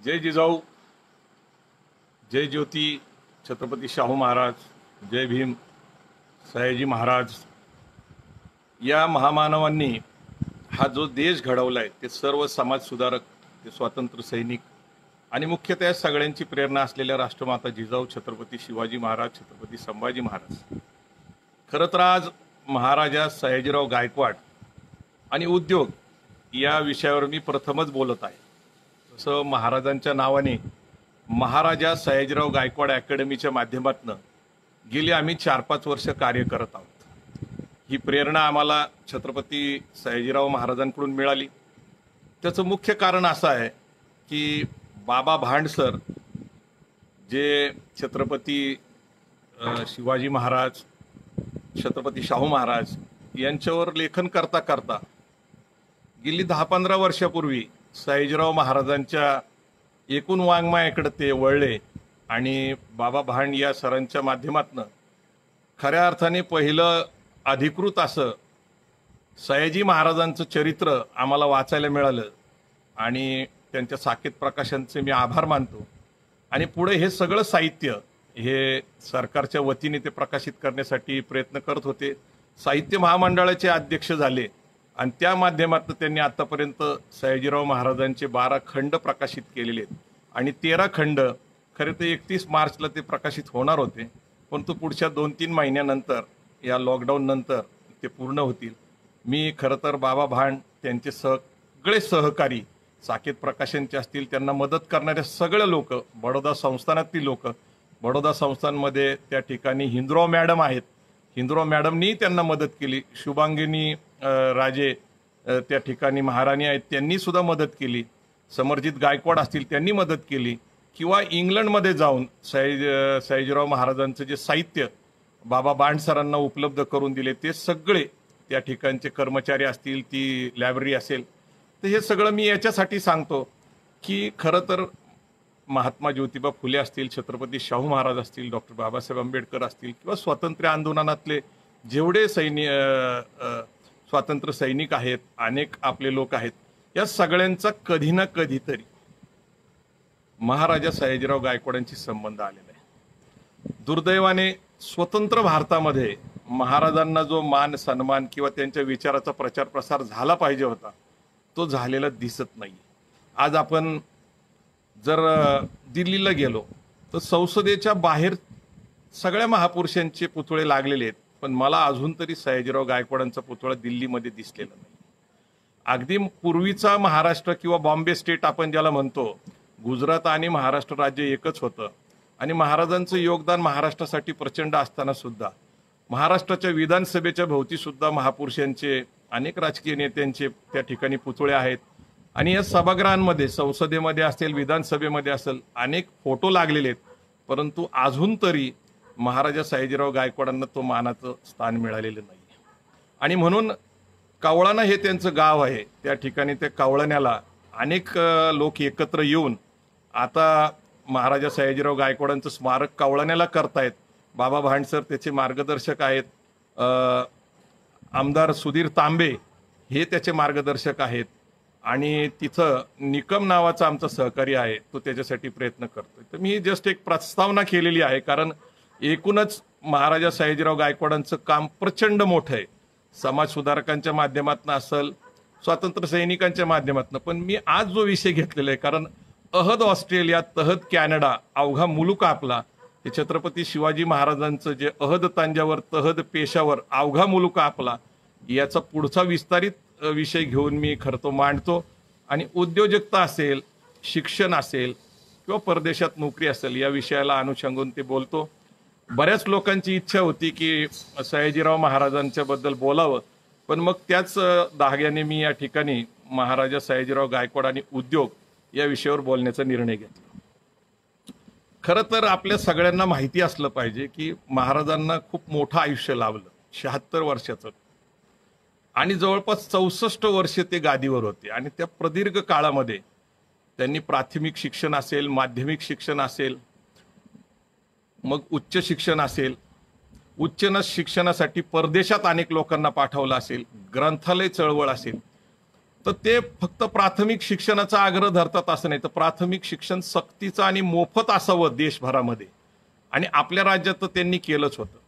जय जिजाऊ, जय ज्योती, छत्रपती शाहू महाराज, जय भीम, सयाजी महाराज या महामानवांनी हा जो देश घडवलाय ते सर्व समाज सुधारक, ते स्वातंत्र्य सैनिक आणि मुख्यतः सगळ्यांची प्रेरणा असलेल्या राष्ट्रमाता जिजाऊ छत्रपती शिवाजी महाराज, छत्रपती संभाजी महाराज। खरं तर आज महाराजा सयाजीराव गायकवाड आणि उद्योग या विषयावर मी प्रथमच बोलत आहे। तसं महाराजांच्या नावाने महाराजा सयाजीराव गायकवाड अकॅडमीच्या माध्यमातून गेली आम्ही 4-5 वर्ष कार्य करत आहोत। ही प्रेरणा आम्हाला छत्रपती सयाजीराव महाराजांकडून मिळाली। त्याचं मुख्य कारण असं आहे की बाबा भांड सर जे छत्रपती शिवाजी महाराज, छत्रपती शाहू महाराज यांच्यावर लेखन करता करता गेली 10-15 वर्षापूर्वी सयाजीराव महाराजांच्या एकूण वाङ्मयाकडे ते वळले आणि बाबा भांड या सरांच्या माध्यमातून खऱ्या अर्थाने पहिलं अधिकृत असं सयाजी महाराजांचं चरित्र आम्हाला वाचायला मिळालं आणि त्यांच्या साकेत प्रकाशनचे मी आभार मानतो। आणि पुढे हे सगळं साहित्य हे सरकारच्या वतीने ते प्रकाशित करण्यासाठी प्रयत्न करत होते। साहित्य महामंडळाचे अध्यक्ष झाले आणि त्या माध्यमातून त्यांनी आतापर्यंत सयाजीराव महाराजांचे 12 खंड प्रकाशित केलेले आहेत आणि 13 खंड खरे तर 31 मार्चला ते प्रकाशित होणार होते, पण तो पुढच्या 2-3 महिन्यानंतर या लॉकडाऊन नंतर ते पूर्ण होतील। मी खरं तर बाबा भांड त्यांचे सगळे सहकारी साकेत प्रकाशनचे असतील, त्यांना मदत करणारे सगळे लोक, बडोदा संस्थानातील लोक, बडोदा संस्थानमध्ये त्या ठिकाणी हिंदुराव मॅडम आहेत, हिंदुराव मॅडमनी त्यांना मदत केली। शुभांगिनी राजे त्या ठिकाणी महाराणी आहेत, त्यांनी सुद्धा मदत केली। समरजित गायकवाड असतील, त्यांनी मदत केली। किंवा इंग्लंडमध्ये जाऊन सयाजीराव महाराजांचं जे साहित्य बाबा भांड सरांना उपलब्ध करून दिले ते सगळे त्या ठिकाणचे कर्मचारी असतील, ती लायब्ररी असेल, तर हे सगळं मी याच्यासाठी सांगतो की खरं तर महात्मा ज्योतिबा फुले असतील, छत्रपती शाहू महाराज असतील, डॉक्टर बाबासाहेब आंबेडकर असतील किंवा स्वातंत्र्य आंदोलनातले जेवढे स्वातंत्र्य सैनिक आहेत, अनेक आपले लोक आहेत, या सगळ्यांचा कधी ना कधीतरी महाराजा सयाजीराव गायकवाडांशी संबंध आलेला आहे। दुर्दैवाने स्वतंत्र भारतामध्ये महाराजांना जो मान सन्मान किंवा त्यांच्या विचाराचा प्रचार प्रसार झाला पाहिजे होता तो झालेला दिसत नाही। आज आपण जर दिल्लीला गेलो तर संसदेच्या बाहेर सगळ्या महापुरुषांचे पुतळे लागलेले आहेत, पण मला अजून तरी सयाजीराव गायकवाडांचा पुतळा दिल्लीमध्ये दिसलेला नाही। अगदी पूर्वीचा महाराष्ट्र किंवा बॉम्बे स्टेट आपण ज्याला म्हणतो, गुजरात आणि महाराष्ट्र राज्य एकच होतं आणि महाराजांचं योगदान महाराष्ट्रासाठी प्रचंड असताना सुद्धा महाराष्ट्राच्या विधानसभेच्या भोवती सुद्धा महापुरुषांचे, अनेक राजकीय नेत्यांचे त्या ठिकाणी पुतळे आहेत आणि या सभागृहांमध्ये, संसदेमध्ये असेल, विधानसभेमध्ये असेल, अनेक फोटो लागलेले आहेत, परंतु अजून तरी महाराजा सयाजीराव गायकवाडांना तो मानाचं स्थान मिळालेलं नाही। आणि म्हणून कावळाणा हे त्यांचं गाव आहे, त्या ठिकाणी ते कावळण्याला अनेक लोक एकत्र येऊन आता महाराजा सयाजीराव गायकवाडांचं स्मारक कावळण्याला करतायत। बाबा भांड सर त्याचे मार्गदर्शक आहेत, आमदार सुधीर तांबे हे त्याचे मार्गदर्शक आहेत आणि तिथं निकम नावाचा आमचा सहकारी आहे, तो त्याच्यासाठी प्रयत्न करतोय। तर मी जस्ट एक प्रस्तावना केलेली आहे, कारण एकूणच महाराजा सयाजीराव गायकवाडांचं काम प्रचंड मोठं आहे, समाज सुधारकांच्या माध्यमातून असेल, स्वातंत्र्य सैनिकांच्या माध्यमातून। पण मी आज जो विषय घेतलेला आहे, कारण अहद ऑस्ट्रेलिया, तहद कॅनडा, अवघा मुलूक आपला, हे छत्रपती शिवाजी महाराजांचं जे अहद तांजावर, तहद पेशावर, अवघा मुलूक आपला, याचा पुढचा विस्तारित विषय घेऊन मी खरं तो मांडतो। आणि उद्योजकता असेल, शिक्षण असेल किंवा परदेशात नोकरी असेल, या विषयाला अनुषंगून ते बोलतो। बऱ्याच लोकांची इच्छा होती की सयाजीराव महाराजांच्या बद्दल बोलावं, पण मग त्याच धाग्याने मी या ठिकाणी महाराजा सयाजीराव गायकवाड आणि उद्योग या विषयावर बोलण्याचा निर्णय घेतला। खरं तर आपल्या सगळ्यांना माहिती असलं पाहिजे की महाराजांना खूप मोठं आयुष्य लाभलं, 76 वर्षाचं, आणि जवळपास 64 वर्ष ते गादीवर होते। आणि त्या प्रदीर्घ काळामध्ये त्यांनी प्राथमिक शिक्षण असेल, माध्यमिक शिक्षण असेल, मग उच्च शिक्षण असेल, उच्च शिक्षणासाठी परदेशात अनेक लोकांना पाठवलं असेल, ग्रंथालय चळवळ असेल, तर ते फक्त प्राथमिक शिक्षणाचा आग्रह धरतात असं नाही, तर प्राथमिक शिक्षण सक्तीचं आणि मोफत असावं देशभरामध्ये. आणि आपल्या राज्यात तर त्यांनी केलंच होतं.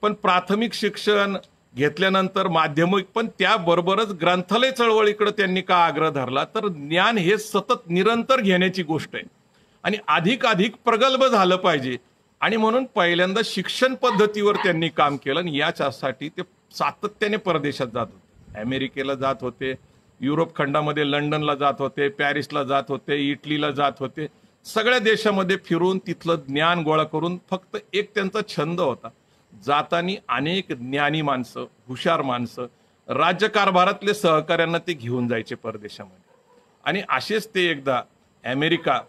पण प्राथमिक शिक्षण घेतल्यानंतर माध्यमिक, पण त्याबरोबरच ग्रंथालय चळवळीकडे त्यांनी का आग्रह धरला, तर ज्ञान हे सतत निरंतर घेण्याची गोष्ट आहे आणि अधिक प्रगल्भ झालं पाहिजे. आणि म्हणून पहिल्यांदा शिक्षण पद्धतीवर त्यांनी काम केलं आणि याच्यासाठी ते सातत्याने परदेशात जात होते. अमेरिकेला जात होते, युरोप खंडामध्ये लंडनला जात होते, पॅरिसला जात होते, इटलीला जात होते. सगळ्या देशामध्ये फिरून तिथलं ज्ञान गोळा करून, फक्त एक त्यांचा छंद होता, जातानी अनेक ज्ञानी माणसं, हुशार माणसं, राज्यकारभारातले सहकाऱ्यांना ते घेऊन जायचे परदेशामध्ये. आणि असेच ते एकदा अमेरिका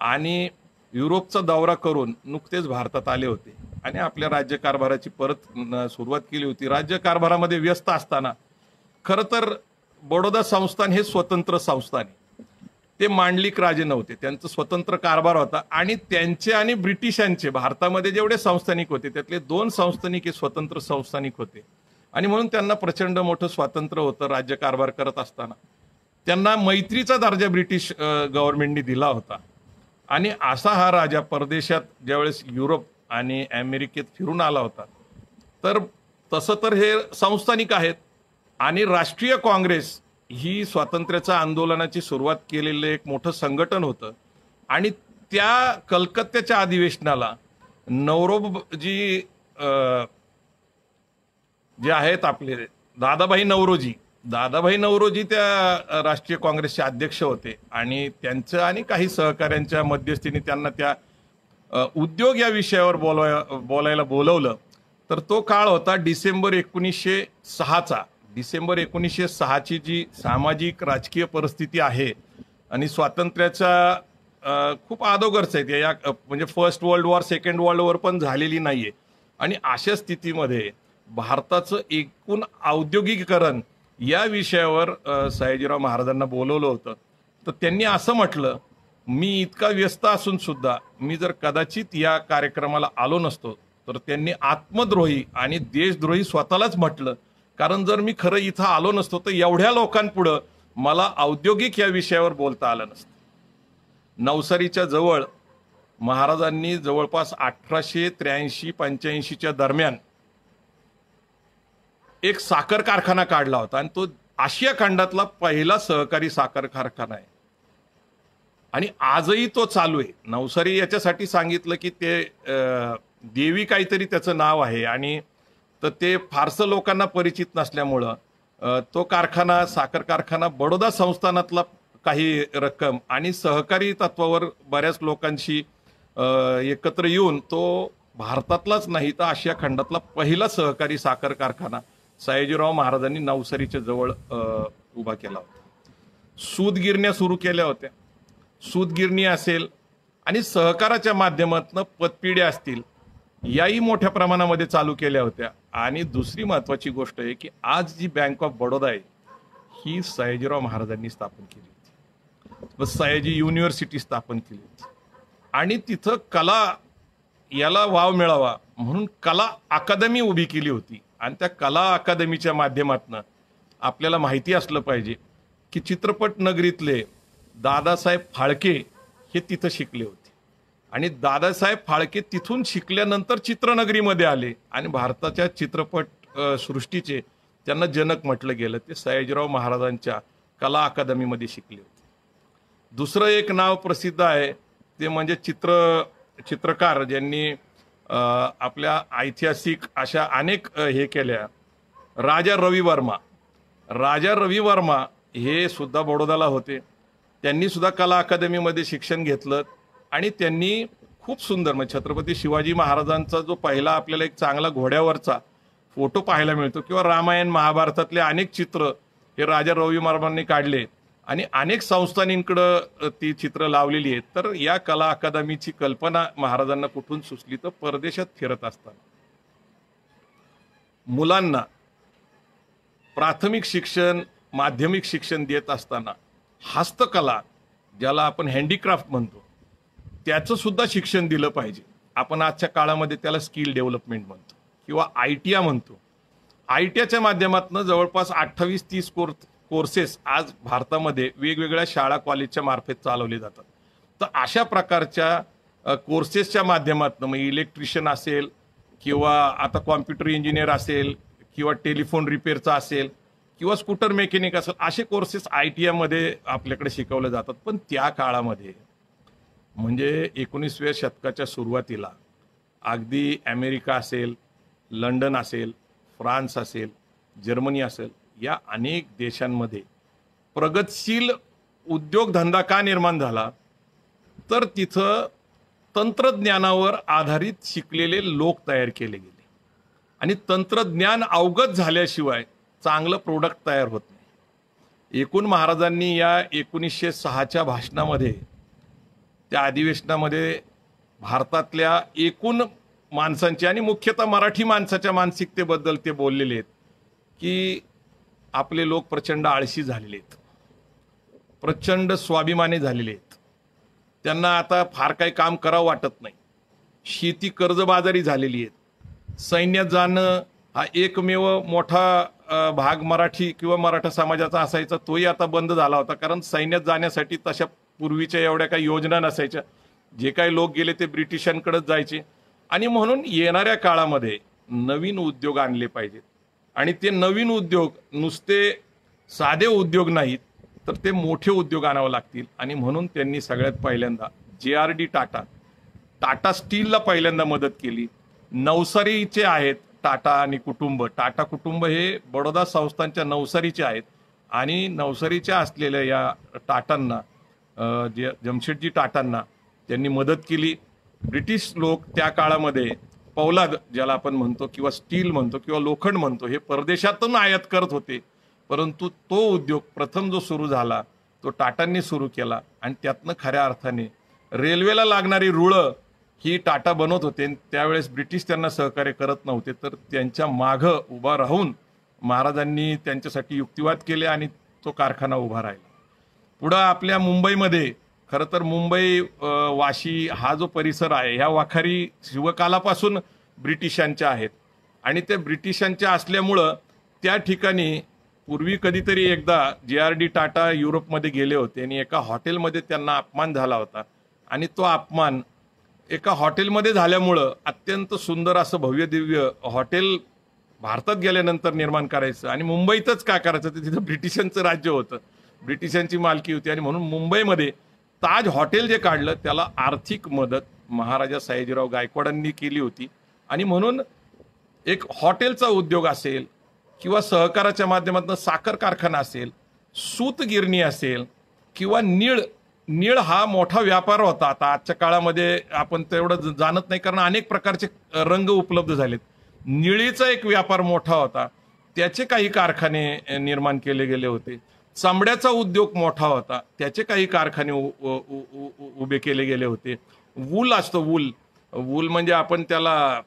आणि युरोपचा दौरा करून नुकतेच भारतात आले होते आणि आपल्या राज्यकारभाराची परत सुरुवात केली होती. राज्यकारभारामध्ये व्यस्त असताना खरं तर बडोदा संस्थान हे स्वतंत्र संस्थान आहे. ते मांडलिक राजे नव्हते, त्यांचं स्वतंत्र कारभार होता. आणि त्यांचे आणि ब्रिटिशांचे भारतामध्ये जेवढे संस्थानिक होते त्यातले 2 संस्थानिक हे स्वतंत्र संस्थानिक होते. आणि म्हणून त्यांना प्रचंड मोठं स्वातंत्र्य होतं राज्यकारभार करत असताना. त्यांना मैत्रीचा दर्जा ब्रिटिश गव्हर्नमेंटने दिला होता. आणि असा हा राजा परदेशात ज्यावेळेस युरोप आणि अमेरिकेत फिरून आला होता, तर तसं तर हे संस्थानिक आहेत. आणि राष्ट्रीय काँग्रेस ही स्वातंत्र्याच्या आंदोलनाची सुरुवात केलेलं एक मोठं संघटन होतं. आणि त्या कलकत्त्याच्या अधिवेशनाला नौरोजी जे आहेत आपले दादाभाई नौरोजी त्या राष्ट्रीय काँग्रेसचे अध्यक्ष होते. आणि त्यांचं आणि काही सहकाऱ्यांच्या मध्यस्थीने त्यांना त्या उद्योग या विषयावर बोलायला बोलवलं. तर तो काळ होता डिसेंबर 1906चा. डिसेंबर 1906ची जी सामाजिक राजकीय परिस्थिती आहे आणि स्वातंत्र्याचा खूप अगोदरच आहे, या म्हणजे first world war, second world war पण झालेली नाहीये. आणि अशा स्थितीमध्ये भारताचं एकूण औद्योगिकीकरण या विषयावर सयाजीराव महाराजांना बोलवलं होतं. तर त्यांनी असं म्हटलं, मी इतका व्यस्त असून सुद्धा मी जर कदाचित या कार्यक्रमाला आलो नसतो तर त्यांनी आत्मद्रोही आणि देशद्रोही स्वतःलाच म्हटलं. कारण जर मी खरं इथं आलो नसतो तर एवढ्या लोकांपुढं मला औद्योगिक या विषयावर बोलता आलं नसतं. नवसारीच्या जवळ महाराजांनी जवळपास 1883-85च्या दरम्यान एक साखर कारखाना काढला होता आणि तो आशिया खंडातला पहिला सहकारी साखर कारखाना आहे. आणि आजही तो चालू आहे. नवसारी याच्यासाठी सांगितलं की ते देवी काहीतरी त्याचं नाव आहे आणि तर ते फारसं लोकांना परिचित नसल्यामुळं तो कारखाना, साखर कारखाना बडोदा संस्थानातला काही रक्कम आणि सहकारी तत्वावर बऱ्याच लोकांशी एकत्र येऊन तो भारतातलाच नाही तर आशिया खंडातला पहिला सहकारी साखर कारखाना सयाजीराव महाराजांनी नवसारीच्या जवळ उभा केला होता. सूतगिरण्या सुरू केल्या होत्या. सूतगिरणी असेल आणि सहकाराच्या माध्यमातून पतपिढ्या असतील, याही मोठ्या प्रमाणामध्ये चालू केल्या होत्या. आणि दुसरी महत्वाची गोष्ट आहे की आज जी बँक ऑफ बडोदा आहे ही सयाजीराव महाराजांनी स्थापन केली होती. सयाजी युनिव्हर्सिटी स्थापन केली होती आणि तिथं कला याला वाव मिळावा म्हणून कला अकादमी उभी केली होती. आणि त्या कला अकादमीच्या माध्यमातून आपल्याला माहिती असलं पाहिजे की चित्रपट नगरीतले दादासाहेब फाळके हे तिथं शिकले होते. आणि दादासाहेब फाळके तिथून शिकल्यानंतर चित्रनगरीमध्ये आले आणि भारताच्या चित्रपट सृष्टीचे त्यांना जनक म्हटलं गेलं. ते सयाजीराव महाराजांच्या कला अकादमीमध्ये शिकले होते. दुसरं एक नाव प्रसिद्ध आहे ते म्हणजे चित्रकार ज्यांनी आपल्या ऐतिहासिक अशा अनेक हे केल्या. राजा रवी वर्मा हे सुद्धा बडोदाला होते. त्यांनी सुद्धा कला अकादमीमध्ये शिक्षण घेतलं आणि त्यांनी खूप सुंदर म्हणजे छत्रपती शिवाजी महाराजांचा जो पहिला आपल्याला एक चांगला घोड्यावरचा फोटो पाहायला मिळतो किंवा रामायण महाभारतातले अनेक चित्र हे राजा रवी वर्मांनी काढले आणि अनेक संस्थांकडे ती चित्र लावलेली आहेत. तर या कला अकादमीची कल्पना महाराजांना कुठून सुचली तर परदेशात फिरत असताना मुलांना प्राथमिक शिक्षण, माध्यमिक शिक्षण देत असताना हस्तकला ज्याला आपण हँडीक्राफ्ट म्हणतो त्याचं सुद्धा शिक्षण दिलं पाहिजे. आपण आजच्या काळामध्ये त्याला स्किल डेव्हलपमेंट म्हणतो किंवा ITIA म्हणतो. ITIAच्या माध्यमातून जवळपास 28-30 कोर्सेस आज भारतामध्ये वेगवेगळ्या शाळा कॉलेजच्या मार्फत चालवले जातात. तर अशा प्रकारच्या कोर्सेसच्या माध्यमातून मग इलेक्ट्रिशियन असेल किंवा आता कॉम्प्युटर इंजिनियर असेल किंवा टेलिफोन रिपेअरचा असेल किंवा स्कूटर मेकॅनिक असेल, असे कोर्सेस ITI मध्ये आपल्याकडे शिकवले जातात. पण त्या काळामध्ये म्हणजे 19व्या शतकाच्या सुरुवातीला अगदी अमेरिका असेल, लंडन असेल, फ्रान्स असेल, जर्मनी असेल, या अनेक देशांमध्ये प्रगतशील उद्योगधंदा का निर्माण झाला, तर तिथं तंत्रज्ञानावर आधारित शिकलेले लोक तयार केले गेले आणि तंत्रज्ञान अवगत झाल्याशिवाय चांगलं प्रोडक्ट तयार होत नाही. एकूण महाराजांनी या 1906च्या भाषणामध्ये, त्या अधिवेशनामध्ये भारतातल्या एकूण माणसांची आणि मुख्यतः मराठी माणसाच्या मानसिकतेबद्दल ते बोललेले आहेत की आपले लोक प्रचंड आळशी झालेले आहेत, प्रचंड स्वाभिमानी झालेले आहेत, त्यांना आता फार काही काम करावं वाटत नाही, शेती कर्जबाजारी झालेली आहेत, सैन्यात जाणं हा एकमेव मोठा भाग मराठी किंवा मराठा समाजाचा असायचा, तोही आता बंद झाला होता. कारण सैन्यात जाण्यासाठी तशा पूर्वीच्या एवढ्या काही योजना नसायच्या. जे काही लोक गेले ते ब्रिटिशांकडेच जायचे. आणि म्हणून येणाऱ्या काळामध्ये नवीन उद्योग आणले पाहिजेत आणि ते नवीन उद्योग नुसते साधे उद्योग नाहीत, तर ते मोठे उद्योग आणावे लागतील. आणि म्हणून त्यांनी सगळ्यात पहिल्यांदा JRD टाटा स्टीलला पहिल्यांदा मदत केली. नवसारीचे आहेत टाटा आणि कुटुंब. टाटा कुटुंब हे बडोदा संस्थानच्या नवसारीचे आहेत आणि नवसारीच्या असलेल्या या टाटांना, जमशेदजी टाटांना त्यांनी मदत केली. ब्रिटिश लोक त्या काळामध्ये पौलाद ज्याला आपण म्हणतो किंवा स्टील म्हणतो किंवा लोखंड म्हणतो हे परदेशातून आयात करत होते. परंतु तो उद्योग प्रथम जो सुरू झाला तो टाटांनी सुरू केला आणि त्यातनं खऱ्या अर्थाने रेल्वेला लागणारी रुळं ही टाटा बनवत होते. त्यावेळेस ब्रिटिश त्यांना सहकार्य करत नव्हते, तर त्यांच्या मागं उभा राहून महाराजांनी त्यांच्यासाठी युक्तिवाद केले आणि तो कारखाना उभा राहिला. पुढं आपल्या मुंबईमध्ये, खरं तर मुंबई वाशी हा जो परिसर आहे ह्या वाखारी शिवकालापासून ब्रिटिशांच्या आहेत आणि त्या ब्रिटिशांच्या असल्यामुळं त्या ठिकाणी पूर्वी कधीतरी एकदा JRD टाटा युरोपमध्ये गेले होते आणि एका हॉटेलमध्ये त्यांना अपमान झाला होता आणि तो अपमान एका हॉटेलमध्ये झाल्यामुळं अत्यंत सुंदर असं भव्य दिव्य हॉटेल भारतात गेल्यानंतर निर्माण करायचं आणि मुंबईतच का करायचं, तर तिथं ब्रिटिशांचं राज्य होतं, ब्रिटिशांची मालकी होती आणि म्हणून मुंबईमध्ये ताज हॉटेल जे काढलं त्याला आर्थिक मदत महाराजा सयाजीराव गायकवाडांनी केली होती. आणि म्हणून एक हॉटेलचा उद्योग असेल किंवा सहकाराच्या माध्यमातून साखर कारखाना असेल, सूतगिरणी असेल किंवा नीळ हा मोठा व्यापार होता. आता आजच्या काळामध्ये आपण तेवढं जाणत नाही कारण अनेक प्रकारचे रंग उपलब्ध झालेत. निळीचा एक व्यापार मोठा होता, त्याचे काही कारखाने निर्माण केले गेले होते. चामड्याचा उद्योग मोठा होता, त्याचे काही कारखाने उभे केले गेले होते. वूल असतो, वूल म्हणजे आपण त्याला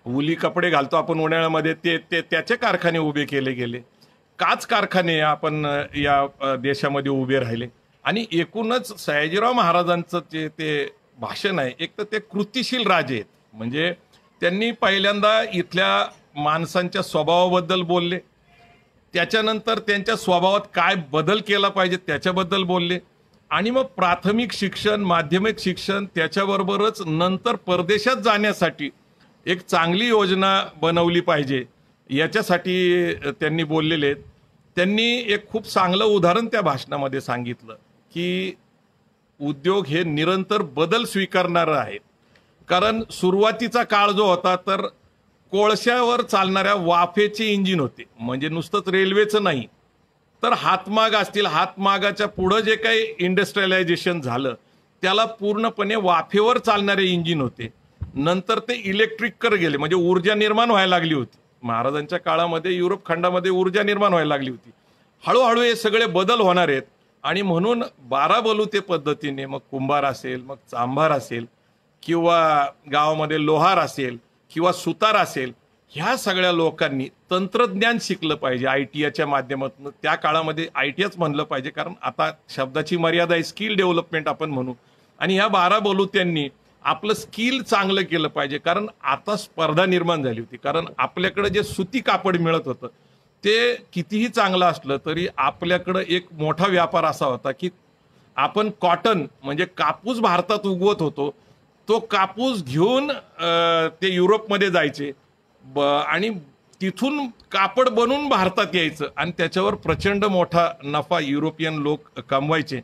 वुली कपडे घालतो आपण उन्हाळ्यामध्ये, ते त्याचे कारखाने उभे केले गेले. काच कारखाने आपण या देशामध्ये उभे राहिले. आणि एकूणच सयाजीराव महाराजांचं जे ते भाषण आहे, एक तर ते कृतिशील राजे आहेत, म्हणजे त्यांनी पहिल्यांदा इथल्या माणसांच्या स्वभावाबद्दल बोलले, त्याच्यानंतर त्यांच्या स्वभावात काय बदल केला पाहिजे त्याच्याबद्दल बोलले आणि मग प्राथमिक शिक्षण, माध्यमिक शिक्षण, त्याच्याबरोबरच नंतर परदेशात जाण्यासाठी एक चांगली योजना बनवली पाहिजे याच्यासाठी त्यांनी बोललेले आहेत. त्यांनी एक खूप चांगलं उदाहरण त्या भाषणामध्ये सांगितलं की उद्योग हे निरंतर बदल स्वीकारणारं आहेत. कारण सुरुवातीचा काळ जो होता तर कोळशावर चालणाऱ्या वाफेचे इंजिन होते, म्हणजे नुसतंच रेल्वेचं नाही तर हातमाग असतील, हातमागाच्या पुढं जे काही इंडस्ट्रियलायझेशन झालं त्याला पूर्णपणे वाफेवर चालणारे इंजिन होते. नंतर ते इलेक्ट्रिकवर गेले, म्हणजे ऊर्जा निर्माण व्हायला लागली होती. महाराजांच्या काळामध्ये युरोप खंडामध्ये ऊर्जा निर्माण व्हायला लागली होती. हळूहळू हे सगळे बदल होणार आहेत आणि म्हणून 12 बलुते पद्धतीने मग कुंभार असेल, मग चांभार असेल किंवा गावामध्ये लोहार असेल किंवा सुतार असेल, ह्या सगळ्या लोकांनी तंत्रज्ञान शिकलं पाहिजे ITIच्या माध्यमातून. त्या काळामध्ये ITIच म्हणलं पाहिजे कारण आता शब्दाची मर्यादा आहे, स्किल डेव्हलपमेंट आपण म्हणू. आणि ह्या 12 बलुत्यांनी आपलं स्किल चांगलं केलं पाहिजे कारण आता स्पर्धा निर्माण झाली होती. कारण आपल्याकडे जे सुती कापड मिळत होतं ते कितीही चांगलं असलं तरी आपल्याकडं एक मोठा व्यापार असा होता की आपण कॉटन म्हणजे कापूस भारतात उगवत होतो, तो कापूस घेऊन ते युरोपमध्ये जायचे आणि तिथून कापड बनवून भारतात यायचं आणि त्याच्यावर प्रचंड मोठा नफा युरोपियन लोक कमवायचे.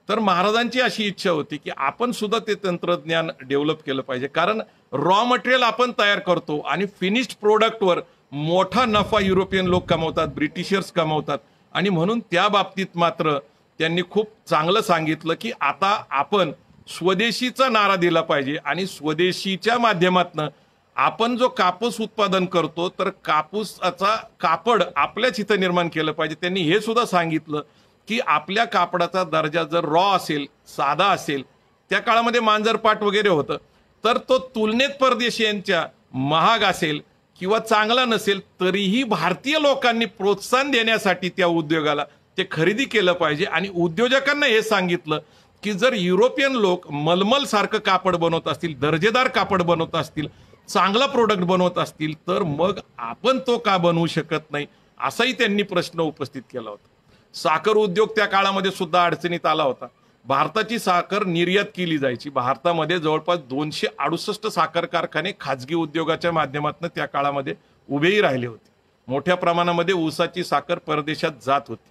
तर महाराजांची अशी इच्छा होती की आपण सुद्धा ते तंत्रज्ञान डेव्हलप केलं पाहिजे, कारण रॉ मटेरियल आपण तयार करतो आणि फिनिश्ड प्रोडक्टवर मोठा नफा युरोपियन लोक कमवतात, ब्रिटिशर्स कमवतात. आणि म्हणून त्या बाबतीत मात्र त्यांनी खूप चांगलं सांगितलं की आता आपण स्वदेशीचा नारा दिला पाहिजे आणि स्वदेशीच्या माध्यमातनं आपण जो कापूस उत्पादन करतो तर कापूसाचा कापड आपल्याच इथं निर्माण केलं पाहिजे. त्यांनी हे सुद्धा सांगितलं की आपल्या कापडाचा दर्जा जर रॉ असेल, साधा असेल, त्या काळामध्ये मांजरपाट वगैरे होतं, तर तो तुलनेत परदेशीयांच्या महाग असेल किंवा चांगला नसेल तरीही भारतीय लोकांनी प्रोत्साहन देण्यासाठी त्या उद्योगाला ते खरेदी केलं पाहिजे. आणि उद्योजकांना हे सांगितलं की जर युरोपियन लोक मलमल सारखं कापड बनवत असतील, दर्जेदार कापड बनवत असतील, चांगला प्रोडक्ट बनवत असतील, तर मग आपण तो का बनवू शकत नाही, असाही त्यांनी प्रश्न उपस्थित केला होता. साखर उद्योग त्या काळामध्ये सुद्धा अडचणीत आला होता. भारताची साखर निर्यात केली जायची. भारतामध्ये जवळपास 268 साखर कारखाने खाजगी उद्योगाच्या माध्यमातून त्या काळामध्ये उभेही राहिले होते. मोठ्या प्रमाणामध्ये ऊसाची साखर परदेशात जात होती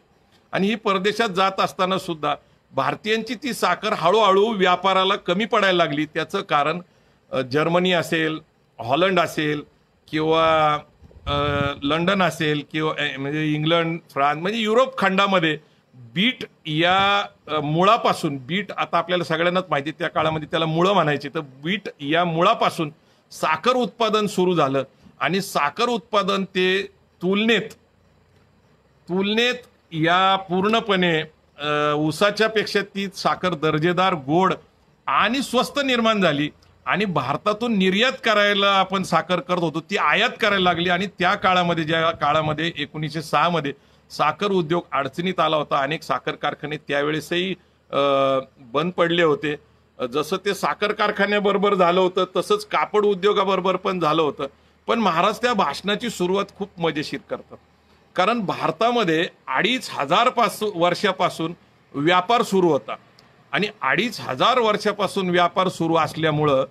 आणि ही परदेशात जात असताना सुद्धा भारतीयांची ती साखर हळूहळू व्यापाराला कमी पडायला लागली. त्याचं कारण जर्मनी असेल, हॉलंड असेल किंवा लंडन असेल किंवा म्हणजे इंग्लंड, फ्रान्स, म्हणजे युरोप खंडामध्ये बीट या मुळापासून, बीट आता आपल्याला सगळ्यांनाच माहिती, त्या काळामध्ये त्याला मुळं म्हणायचे, तर बीट या मुळापासून साखर उत्पादन सुरू झालं आणि साखर उत्पादन ते तुलनेत या पूर्णपणे ऊसाच्या पेक्षा ती साखर दर्जेदार, गोड आणि स्वस्त निर्माण झाली आणि भारतातून निर्यात करायला आपण साखर करत होतो ती आयात करायला लागली. आणि त्या काळामध्ये, ज्या काळामध्ये 1906 मध्ये साखर उद्योग अडचणीत आला होता, अनेक साखर कारखाने त्यावेळेसही बंद पडले होते. जसं ते साखर कारखान्याबरोबर झालं होतं तसंच कापड उद्योगाबरोबर पण झालं होतं. पण महाराज त्या भाषणाची सुरुवात खूप मजेशीर करतात, कारण भारतामध्ये 2500 वर्षापासून व्यापार सुरू होता आणि 2500 वर्षापासून व्यापार सुरू असल्यामुळं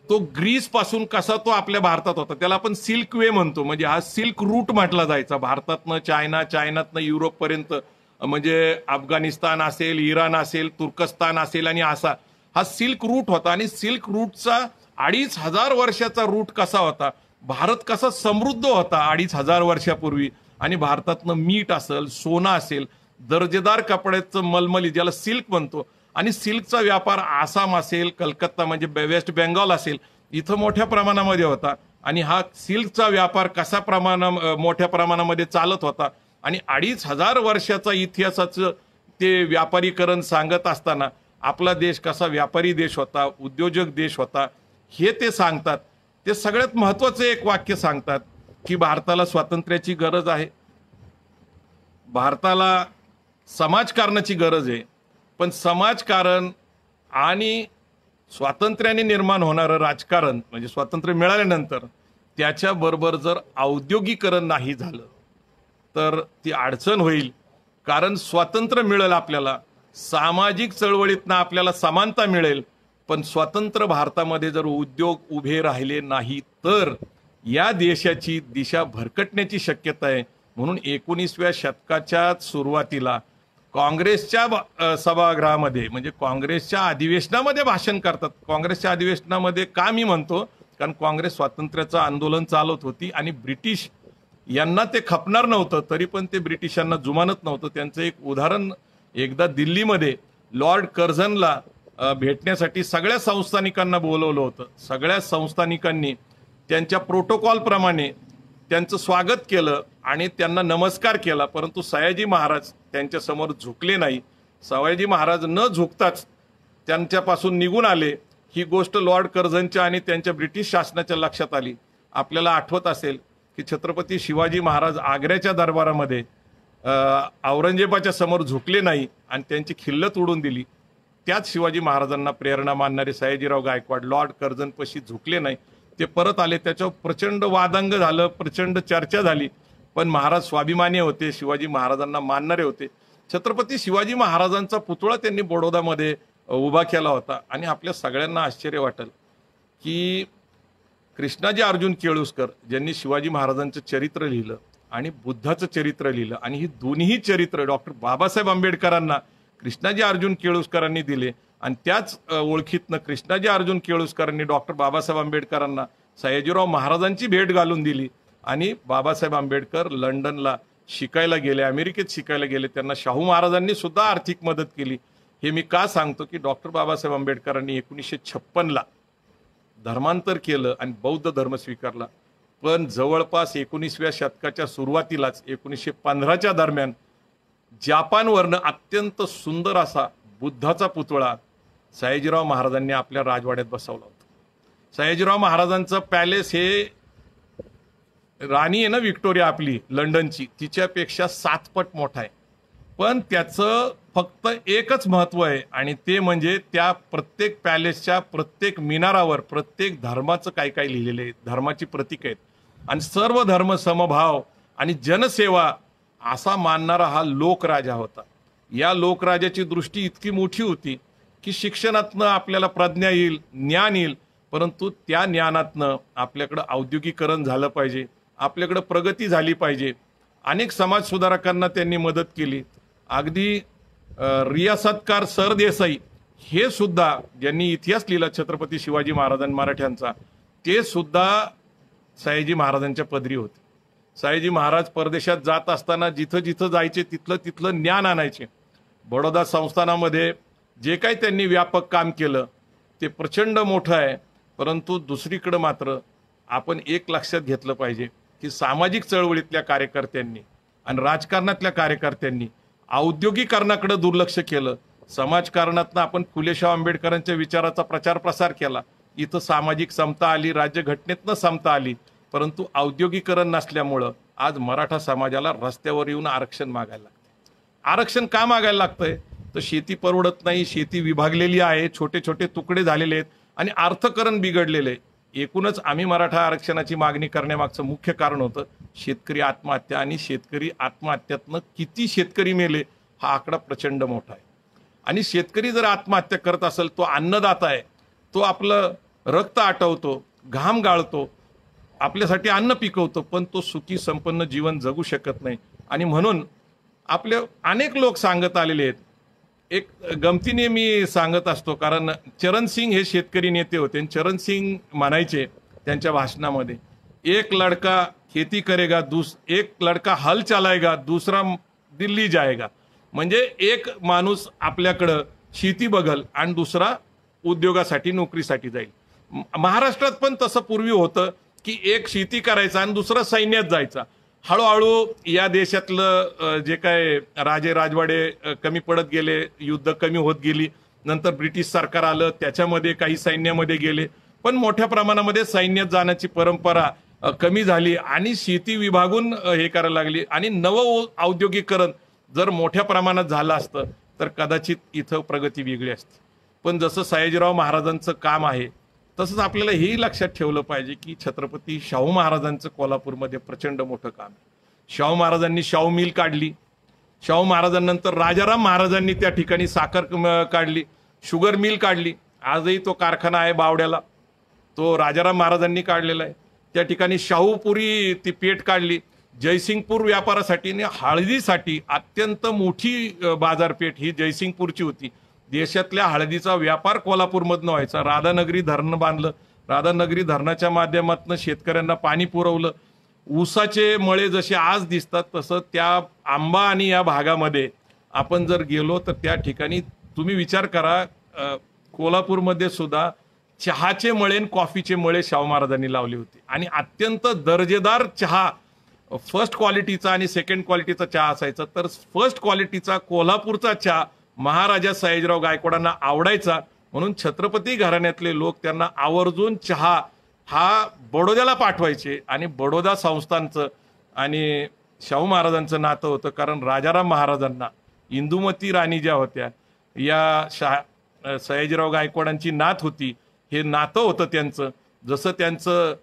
तो ग्रीस पासून कसा तो आपल्या भारतात होता, त्याला आपण सिल्क वे म्हणतो, म्हणजे हा सिल्क रूट म्हटला जायचा. भारतातनं चायना, चायनातनं युरोप पर्यंत, म्हणजे अफगाणिस्तान असेल, इराण असेल, तुर्कस्तान असेल, आणि असा हा सिल्क रूट होता. आणि सिल्क रूटचा 2500 वर्षाचा रूट कसा होता, भारत कसा समृद्ध होता 2500 वर्षापूर्वी, आणि भारतातनं मीठ असेल, सोनं असेल, दर्जेदार कपड्याचं मलमली ज्याला सिल्क म्हणतो, आणि सिल्कचा व्यापार आसाम असेल, कलकत्ता म्हणजे वेस्ट बेंगॉल असेल, इथं मोठ्या प्रमाणामध्ये होता. आणि हा सिल्कचा व्यापार कसा मोठ्या प्रमाणामध्ये चालत होता आणि 2500 वर्षाचा इतिहासाचं ते व्यापारीकरण सांगत असताना आपला देश कसा व्यापारी देश होता, उद्योजक देश होता, हे ते सांगतात. ते सगळ्यात महत्वाचं एक वाक्य सांगतात की भारताला स्वातंत्र्याची गरज आहे, भारताला समाजकारणाची गरज आहे, पण समाजकारण आणि स्वातंत्र्याने निर्माण होणारं राजकारण म्हणजे स्वातंत्र्य मिळाल्यानंतर त्याच्याबरोबर जर औद्योगिकरण नाही झालं तर ती अडचण होईल. कारण स्वातंत्र्य मिळेल आपल्याला, सामाजिक चळवळीतनं आपल्याला समानता मिळेल, पण स्वतंत्र भारतामध्ये जर उद्योग उभे राहिले नाही तर या देशाची दिशा भरकटण्याची शक्यता आहे. म्हणून 19व्या शतकाच्या सुरुवातीला काँग्रेसच्या सभागृहामध्ये म्हणजे काँग्रेसच्या अधिवेशनामध्ये भाषण करतात. काँग्रेसच्या अधिवेशनामध्ये का मी म्हणतो, कारण काँग्रेस स्वातंत्र्याचं आंदोलन चालवत होती आणि ब्रिटिश यांना ते खपणार नव्हतं, तरी पण ते ब्रिटिशांना जुमानत नव्हतं. त्यांचं एक उदाहरण, एकदा दिल्लीमध्ये लॉर्ड कर्झनला भेटण्यासाठी सगळ्या संस्थानिकांना बोलवलं होतं. सगळ्या संस्थानिकांनी त्यांच्या प्रोटोकॉलप्रमाणे त्यांचं स्वागत केलं आणि त्यांना नमस्कार केला, परंतु सयाजी महाराज त्यांच्या समोर झुकले नाही. सयाजी महाराज न झुकताच त्यांच्यापासून निघून आले. ही गोष्ट लॉर्ड कर्झनच्या आणि त्यांच्या ब्रिटिश शासनाच्या लक्षात आली. आपल्याला आठवत असेल की छत्रपती शिवाजी महाराज आग्र्याच्या दरबारामध्ये औरंगजेबाच्या समोर झुकले नाही आणि त्यांची खिल्लत उडून दिली. त्याच शिवाजी महाराजांना प्रेरणा मानणारे सयाजीराव गायकवाड लॉर्ड कर्झनपाशी झुकले नाही, ते परत आले. त्याच्यावर प्रचंड वादंग झालं, प्रचंड चर्चा झाली. पण महाराज स्वाभिमानी होते, शिवाजी महाराजांना मानणारे होते. छत्रपती शिवाजी महाराजांचा पुतळा त्यांनी बडोदामध्ये उभा केला होता. आणि आपल्या सगळ्यांना आश्चर्य वाटेल की कृष्णाजी अर्जुन केळुस्कर ज्यांनी शिवाजी महाराजांचं चरित्र लिहिलं आणि बुद्धाचं चरित्र लिहिलं, आणि ही दोन्ही चरित्र डॉक्टर बाबासाहेब आंबेडकरांना कृष्णाजी अर्जुन केळुस्करांनी दिले. आणि त्याच ओळखीतनं कृष्णाजी अर्जुन केळुस्करांनी डॉक्टर बाबासाहेब आंबेडकरांना सयाजीराव महाराजांची भेट घालून दिली. आणि बाबासाहेब आंबेडकर लंडनला शिकायला गेले, अमेरिकेत शिकायला गेले. त्यांना शाहू महाराजांनी सुद्धा आर्थिक मदत केली. हे मी का सांगतो की डॉक्टर बाबासाहेब आंबेडकरांनी 1956ला धर्मांतर केलं आणि बौद्ध धर्म स्वीकारला. पण जवळपास 19व्या शतकाच्या सुरुवातीलाच 1915च्या दरम्यान जपानवरनं अत्यंत सुंदर असा बुद्धाचा पुतळा सयाजीराव महाराजांनी आपल्या राजवाड्यात बसवला होता. सयाजीराव महाराजांचं पॅलेस हे राणी आहे ना व्हिक्टोरिया आपली लंडनची, तिच्यापेक्षा 7 पट मोठा आहे. पण त्याचं फक्त एकच महत्व आहे आणि ते म्हणजे त्या प्रत्येक पॅलेसच्या प्रत्येक मिनारावर प्रत्येक धर्माचं काय काय लिहिलेलं आहे, धर्माची प्रतीक आहेत. आणि सर्व धर्म समभाव आणि जनसेवा असा मानणारा हा लोकराजा होता. या लोकराजाची दृष्टी इतकी मोठी होती की शिक्षणातनं आपल्याला प्रज्ञा येईल, ज्ञान येईल, परंतु त्या ज्ञानातनं आपल्याकडं औद्योगिकरण झालं पाहिजे, आपल्याकडं प्रगती झाली पाहिजे. अनेक समाजसुधारकांना त्यांनी मदत केली. अगदी रियासतकार सरदेसाई हे सुद्धा ज्यांनी इतिहास लिहिला छत्रपती शिवाजी महाराजां मराठ्यांचा, ते सुद्धा सयाजी महाराजांच्या पदरी होते. सयाजी महाराज परदेशात जात असताना जिथं जिथं जायचे तिथलं तिथलं ज्ञान आणायचे. बडोदा संस्थानामध्ये जे काही त्यांनी व्यापक काम केलं ते प्रचंड मोठं आहे. परंतु दुसरीकडं मात्र आपण एक लक्षात घेतलं पाहिजे की सामाजिक चळवळीतल्या कार्यकर्त्यांनी आणि राजकारणातल्या कार्यकर्त्यांनी औद्योगिकरणाकडे दुर्लक्ष केलं. समाजकारणातनं आपण फुलेशाह आंबेडकरांच्या विचाराचा प्रचार प्रसार केला. इथं सामाजिक समता आली, राज्यघटनेतनं समता आली, परंतु औद्योगिकरण नसल्यामुळं आज मराठा समाजाला रस्त्यावर येऊन आरक्षण मागायला लागतं. आरक्षण का मागायला लागतंय? तर शेती परवडत नाही, शेती विभागलेली आहे, छोटे छोटे तुकडे झालेले आहेत आणि अर्थकरण बिघडलेलं आहे. एकूणच आम्ही मराठा आरक्षणाची मागणी करण्यामागचं मुख्य कारण होतं शेतकरी आत्महत्या. आणि शेतकरी आत्महत्यातनं किती शेतकरी मेले हा आकडा प्रचंड मोठा आहे. आणि शेतकरी जर आत्महत्या करत असेल, तो अन्नदाता आहे, तो आपलं रक्त आटवतो, घाम गाळतो, आपल्यासाठी अन्न पिकवतो, पण तो सुखी संपन्न जीवन जगू शकत नाही. आणि म्हणून आपले अनेक लोक सांगत आलेले आहेत. एक गमतीने मी सांगत असतो, कारण चरण सिंग हे शेतकरी नेते होते. चरण सिंग म्हणायचे त्यांच्या भाषणामध्ये, एक लड़का खेती करेगा, एक लड़का हल चलाएगा, दूसरा दिल्ली जाएगा. म्हणजे एक माणूस आपल्याकडं शेती बघल आणि दुसरा उद्योगासाठी नोकरीसाठी जाईल. महाराष्ट्रात पण तसं पूर्वी होतं की एक शेती करायचा आणि दुसरा सैन्यात जायचा. हळूहळू या देशातलं जे काय राजे राजवाडे कमी पडत गेले, युद्ध कमी होत गेली. नंतर ब्रिटिश सरकार आलं, त्याच्यामध्ये काही सैन्यामध्ये गेले, पण मोठ्या प्रमाणामध्ये सैन्यात जाण्याची परंपरा कमी झाली आणि शेती विभागून हे करायला लागली. आणि नवं औद्योगिकरण जर मोठ्या प्रमाणात झालं असतं तर कदाचित इथं प्रगती वेगळी असते. पण जसं सयाजीराव महाराजांचं काम आहे तसंच आपल्याला हेही लक्षात ठेवलं पाहिजे की छत्रपती शाहू महाराजांचं कोल्हापूरमध्ये प्रचंड मोठं काम आहे. शाहू महाराजांनी शाहू मिल काढली. शाहू महाराजांनंतर राजाराम महाराजांनी त्या ठिकाणी साखर काढली, शुगर मिल काढली. आजही तो कारखाना आहे बावड्याला, तो राजाराम महाराजांनी काढलेला आहे. त्या ठिकाणी शाहूपुरी ती पेठ काढली. जयसिंगपूर व्यापारासाठी आणि हळदीसाठी अत्यंत मोठी बाजारपेठ ही जयसिंगपूरची होती. देशातल्या हळदीचा व्यापार कोल्हापूरमधनं व्हायचा. राधानगरी धरण बांधलं, राधानगरी धरणाच्या माध्यमातून शेतकऱ्यांना पाणी पुरवलं. ऊसाचे मळे जसे आज दिसतात तसं त्या आंबा आणि या भागामध्ये आपण जर गेलो तर त्या ठिकाणी तुम्ही विचार करा, कोल्हापूरमध्ये सुद्धा चहाचे मळे आणि कॉफीचे मळे शाहू महाराजांनी लावले होते. आणि अत्यंत दर्जेदार चहा, फर्स्ट क्वालिटीचा आणि सेकंड क्वालिटीचा चहा असायचा. तर फर्स्ट क्वालिटीचा कोल्हापूरचा चहा महाराजा सयाजीराव गायकवाडांना आवडायचा, म्हणून छत्रपती घराण्यातले लोक त्यांना आवर्जून चहा हा बडोद्याला पाठवायचे. आणि बडोदा संस्थानचं आणि शाहू महाराजांचं नातं होतं, कारण राजाराम महाराजांना इंदुमती राणी ज्या होत्या या सयाजीराव गायकवाडांची नात होती. हे नातं होतं त्यांचं. जसं त्यांचं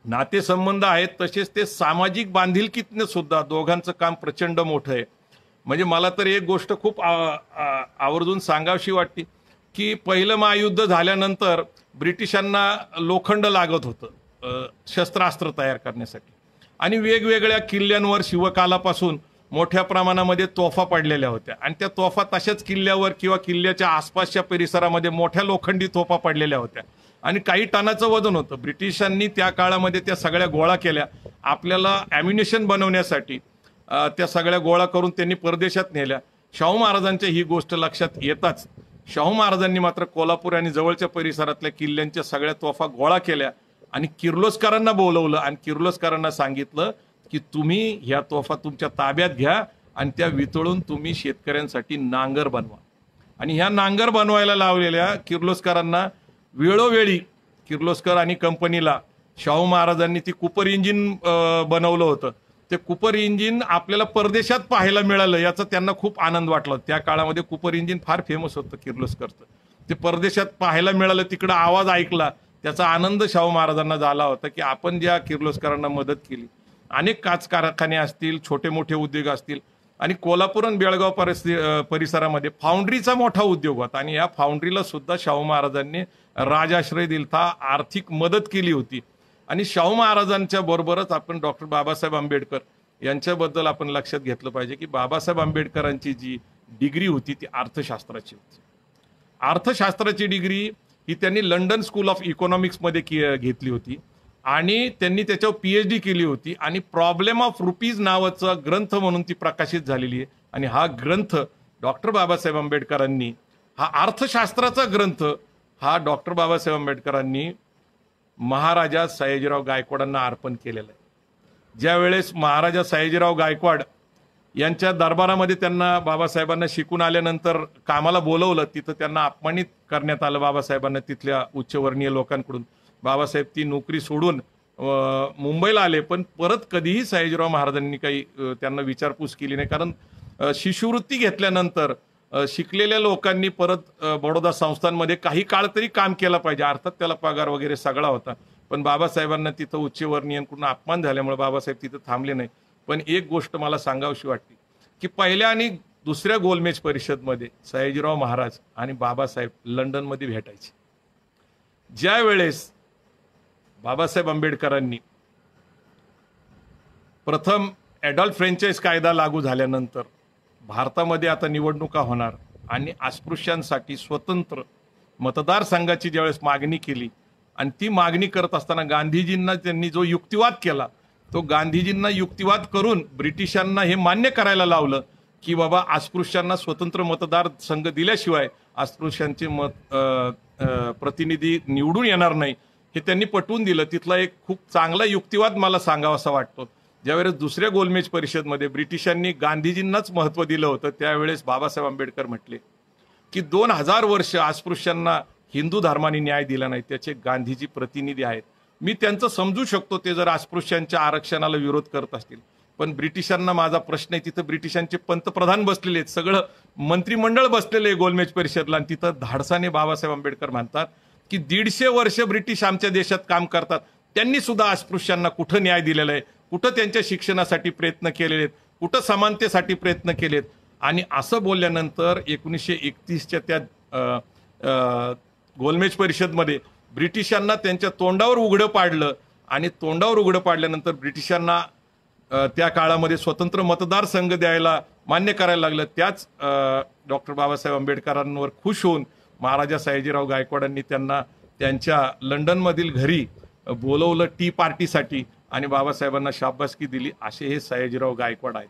नातेसंबंध आहेत, तसेच ते सामाजिक बांधिलकीतनं सुद्धा दोघांचं काम प्रचंड मोठं आहे. म्हणजे मला तर एक गोष्ट खूप आवर्जून सांगावीशी वाटते की पहिलं महायुद्ध झाल्यानंतर ब्रिटिशांना लोखंड लागत होतं शस्त्रास्त्र तयार करण्यासाठी, आणि वेगवेगळ्या किल्ल्यांवर शिवकालापासून मोठ्या प्रमाणामध्ये तोफा पडलेल्या होत्या, आणि त्या तोफा तशाच किल्ल्यावर किंवा किल्ल्याच्या आसपासच्या परिसरामध्ये मोठ्या लोखंडी तोफा पडलेल्या होत्या, आणि काही टनाचं वजन होतं. ब्रिटिशांनी त्या काळामध्ये त्या सगळ्या गोळा केल्या आपल्याला ॲम्युनिशन बनवण्यासाठी. त्या सगळ्या गोळा करून त्यांनी परदेशात नेल्या. शाहू महाराजांच्या ही गोष्ट लक्षात येताच शाहू महाराजांनी मात्र कोल्हापूर आणि जवळच्या परिसरातल्या किल्ल्यांच्या सगळ्या तोफा गोळा केल्या आणि किर्लोस्करांना बोलवलं आणि किर्लोस्करांना सांगितलं की तुम्ही ह्या तोफा तुमच्या ताब्यात घ्या आणि त्या वितळून तुम्ही शेतकऱ्यांसाठी नांगर बनवा. आणि ह्या नांगर बनवायला लावलेल्या किर्लोस्करांना वेळोवेळी किर्लोस्कर आणि कंपनीला शाहू महाराजांनी ती कुपर इंजिन बनवलं होतं. ते कुपर इंजिन आपल्याला परदेशात पाहायला मिळालं याचा त्यांना खूप आनंद वाटला. त्या काळामध्ये कुपर इंजिन फार फेमस होतं किर्लोस्करचं. ते परदेशात पाहायला मिळालं, तिकडं आवाज ऐकला, त्याचा आनंद शाहू महाराजांना झाला होता की आपण ज्या किर्लोस्करांना मदत केली. अनेक काच कारखाने असतील, छोटे मोठे उद्योग असतील, आणि कोल्हापूर आणि बेळगाव परिसरामध्ये फाउंड्रीचा मोठा उद्योग होता, आणि या फाउंड्रीला सुद्धा शाहू महाराजांनी राजाश्रय दिलता, आर्थिक मदत केली होती. आणि शाहू महाराजांच्या बरोबरच आपण डॉक्टर बाबासाहेब आंबेडकर यांच्याबद्दल आपण लक्षात घेतलं पाहिजे की बाबासाहेब आंबेडकरांची जी डिग्री होती ती अर्थशास्त्राची होती. अर्थशास्त्राची डिग्री ही त्यांनी लंडन स्कूल ऑफ इकॉनॉमिक्समध्ये घेतली होती, आणि त्यांनी त्याच्यावर PhD केली होती, आणि प्रॉब्लेम ऑफ रुपीज नावाचा ग्रंथ म्हणून ती प्रकाशित झालेली आहे. आणि हा ग्रंथ डॉक्टर बाबासाहेब आंबेडकरांनी, हा अर्थशास्त्राचा ग्रंथ हा डॉक्टर बाबासाहेब आंबेडकरांनी महाराजा सयाजीराव गायकवाडांना अर्पण केलेलं आहे. ज्यावेळेस महाराजा सयाजीराव गायकवाड यांच्या दरबारामध्ये त्यांना बाबासाहेबांना शिकून आल्यानंतर कामाला बोलवलं, तिथं त्यांना अपमानित करण्यात आलं बाबासाहेबांना तिथल्या उच्चवर्णीय लोकांकडून. बाबासाहेब ती नोकरी सोडून मुंबईला आले, पण परत कधीही सयाजीराव महाराजांनी काही त्यांना विचारपूस केली नाही, कारण शिष्यवृत्ती घेतल्यानंतर शिकलेल्या लोकांनी परत बडोदा संस्थांमध्ये काही काळ तरी काम केलं पाहिजे. अर्थात त्याला पगार वगैरे सगळा होता, पण बाबासाहेबांना तिथं उच्चवर्णीयांकडून अपमान झाल्यामुळे बाबासाहेब तिथं थांबले नाही. पण एक गोष्ट मला सांगावीशी वाटते की पहिल्या आणि दुसऱ्या गोलमेज परिषदमध्ये सयाजीराव महाराज आणि बाबासाहेब लंडनमध्ये भेटायचे. ज्या वेळेस बाबासाहेब आंबेडकरांनी प्रथम ॲडॉल्फ फ्रँचाईज कायदा लागू झाल्यानंतर भारतामध्ये आता निवडणुका होणार आणि अस्पृश्यांसाठी स्वतंत्र मतदारसंघाची ज्यावेळेस मागणी केली, आणि ती मागणी करत असताना गांधीजींना त्यांनी जो युक्तिवाद केला, तो गांधीजींना युक्तिवाद करून ब्रिटिशांना हे मान्य करायला लावलं की बाबा अस्पृश्यांना स्वतंत्र मतदारसंघ दिल्याशिवाय अस्पृश्यांचे प्रतिनिधी निवडून येणार नाही, हे त्यांनी पटवून दिलं. तिथला एक खूप चांगला युक्तिवाद मला सांगावासा वाटतो. ज्यावेळेस दुसऱ्या गोलमेज परिषदमध्ये ब्रिटिशांनी गांधीजींनाच महत्त्व दिलं होतं, त्यावेळेस बाबासाहेब आंबेडकर म्हटले की 2000 वर्ष अस्पृश्यांना हिंदू धर्माने न्याय दिला नाही, त्याचे गांधीजी प्रतिनिधी आहेत. मी त्यांचं समजू शकतो ते जर अस्पृश्यांच्या आरक्षणाला विरोध करत असतील, पण ब्रिटिशांना माझा प्रश्न आहे, तिथं ब्रिटिशांचे पंतप्रधान बसलेले आहेत, सगळं मंत्रिमंडळ बसलेलं आहे गोलमेज परिषदला, आणि तिथं धाडसाने बाबासाहेब आंबेडकर म्हणतात की 150 वर्ष ब्रिटिश आमच्या देशात काम करतात, त्यांनी सुद्धा अस्पृश्यांना कुठं न्याय दिलेला आहे, कुठं त्यांच्या शिक्षणासाठी प्रयत्न केलेले आहेत, कुठं समानतेसाठी प्रयत्न केलेत. आणि असं बोलल्यानंतर 1931च्या त्या गोलमेज परिषदमध्ये ब्रिटिशांना त्यांच्या तोंडावर उघडं पाडलं, आणि तोंडावर उघडं पाडल्यानंतर ब्रिटिशांना त्या काळामध्ये स्वतंत्र मतदारसंघ द्यायला मान्य करायला लागलं. त्याच डॉक्टर बाबासाहेब आंबेडकरांवर खुश होऊन महाराजा सयाजीराव गायकवाडांनी त्यांना त्यांच्या लंडनमधील घरी बोलवलं टी पार्टीसाठी, आणि बाबासाहेबांना शाबासकी दिली. असे हे सयाजीराव गायकवाड आहेत.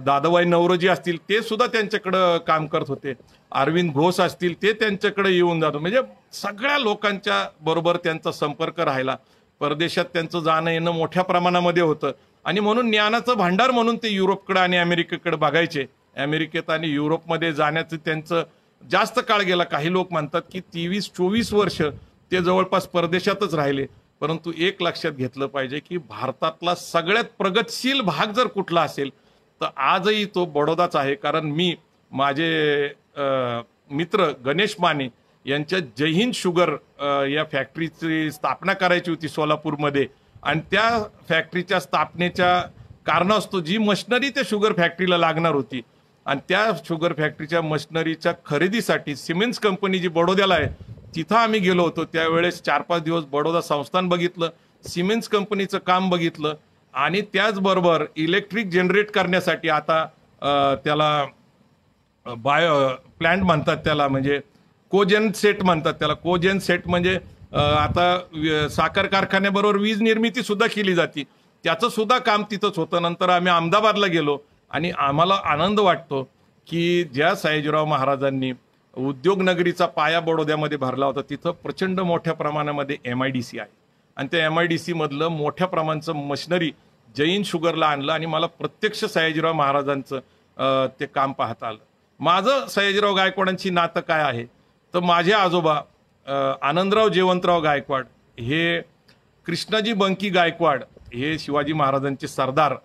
दादाभाई नवरोजी असतील ते सुद्धा त्यांच्याकडं काम करत होते, अरविंद घोष असतील ते त्यांच्याकडे येऊन जातो. म्हणजे सगळ्या लोकांच्या बरोबर त्यांचा संपर्क राहिला. परदेशात त्यांचं जाणं येणं मोठ्या प्रमाणामध्ये होतं, आणि म्हणून ज्ञानाचं भांडार म्हणून ते युरोपकडे आणि अमेरिकेकडे बघायचे. अमेरिकेत आणि युरोपमध्ये जाण्याचं त्यांचं जास्त काळ गेला. काही लोक म्हणतात की 23-24 वर्ष ते जवळपास परदेशातच राहिले. परंतु एक लक्षात घेतलं पाहिजे की भारतातला सगळ्यात प्रगतशील भाग जर कुठला असेल तर आजही तो बडोदाच आहे. कारण मी माझे मित्र गणेश माने यांच्या जय हिंद शुगर या फॅक्टरीची स्थापना करायची होती सोलापूरमध्ये, आणि त्या फॅक्टरीच्या स्थापनेच्या कारणास्तव जी मशिनरी त्या शुगर फॅक्टरीला लागणार होती आणि त्या शुगर फॅक्टरीच्या मशिनरीच्या खरेदीसाठी सिमेंट्स कंपनी जी बडोद्याला आहे तिथं आम्ही गेलो होतो. त्यावेळेस 4-5 दिवस बडोदा संस्थान बघितलं, सिमेंट्स कंपनीचं काम बघितलं आणि त्याचबरोबर इलेक्ट्रिक जनरेट करण्यासाठी आता त्याला बायो प्लांट म्हणतात, त्याला म्हणजे कोजेन सेट म्हणतात त्याला. कोजेन सेट म्हणजे आता साखर कारखान्याबरोबर वीज निर्मिती सुद्धा केली जाते, त्याचं सुद्धा काम तिथंच होतं. नंतर आम्ही अहमदाबादला गेलो आणि आम्हाला आनंद वाटतो की ज्या सयाजीराव महाराजांनी उद्योगनगरीचा पाया बडोद्यामध्ये भरला होता तिथं प्रचंड मोठ्या प्रमाणामध्ये MIDC आहे आणि त्या MIDC मधलं मोठ्या प्रमाणाचं मशिनरी जैन शुगरला आणलं आणि मला प्रत्यक्ष सयाजीराव महाराजांचं ते काम पाहता आलं. माझं सयाजीराव गायकवाडांची नातं काय आहे तर माझे आजोबा आनंदराव जयवंतराव गायकवाड हे कृष्णाजी बंकी गायकवाड हे शिवाजी महाराजांचे सरदार